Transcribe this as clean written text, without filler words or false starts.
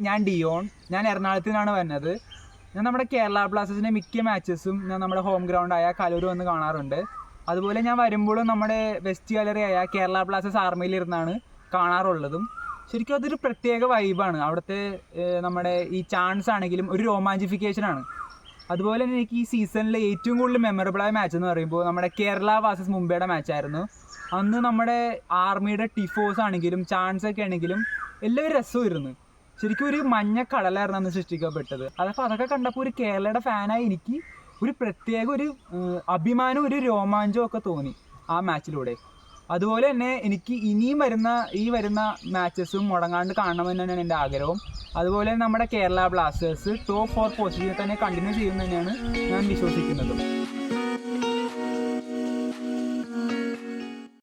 ഞാൻ ഡിയോൺ. ഞാൻ എറണാകുളത്ത് നിന്നാണ് വരുന്നത്. ഞാൻ നമ്മുടെ കേരള ബ്ലാസ്റ്റേഴ്സിൻ്റെ മിക്ക മാച്ചസും ഞാൻ നമ്മുടെ ഹോം ഗ്രൗണ്ടായ കലൂർ വന്ന് കാണാറുണ്ട്. അതുപോലെ ഞാൻ വരുമ്പോഴും നമ്മുടെ വെസ്റ്റ് ഗാലറിയായ കേരള ബ്ലാസ്റ്റേഴ്സ് ആർമയിലിരുന്നാണ് കാണാറുള്ളതും. ശരിക്കും അതൊരു പ്രത്യേക വൈബാണ്. അവിടുത്തെ നമ്മുടെ ഈ ചാൻസ് ആണെങ്കിലും ഒരു റൊമാൻറ്റിഫിക്കേഷനാണ്. അതുപോലെ തന്നെ എനിക്ക് ഈ സീസണിൽ ഏറ്റവും കൂടുതൽ മെമ്മറബിളായ മാച്ച് എന്ന് പറയുമ്പോൾ നമ്മുടെ കേരള വേഴ്സസ് മുംബൈയുടെ മാച്ചായിരുന്നു. അന്ന് നമ്മുടെ ആർമിയുടെ ടിഫോസ് ആണെങ്കിലും ചാൻസ് ഒക്കെ ആണെങ്കിലും എല്ലാവരും രസമായിരുന്നു. ശരിക്കും ഒരു മഞ്ഞ കടലായിരുന്നു അന്ന് സൃഷ്ടിക്കപ്പെട്ടത്. അതൊക്കെ കണ്ടപ്പോൾ ഒരു കേരളയുടെ ഫാനായി എനിക്ക് ഒരു പ്രത്യേക ഒരു അഭിമാനവും ഒരു രോമാഞ്ചവും ഒക്കെ തോന്നി ആ മാച്ചിലൂടെ. അതുപോലെ തന്നെ എനിക്ക് ഇനിയും വരുന്ന മാച്ചസും മുടങ്ങാണ്ട് കാണണമെന്ന് തന്നെയാണ് എൻ്റെ ആഗ്രഹവും. അതുപോലെ നമ്മുടെ കേരള ബ്ലാസ്റ്റേഴ്സ് ടോപ്പ് 4 പൊസിഷനിൽ തന്നെ കണ്ടിന്യൂ ചെയ്യുമെന്ന് തന്നെയാണ് ഞാൻ വിശ്വസിക്കുന്നത്.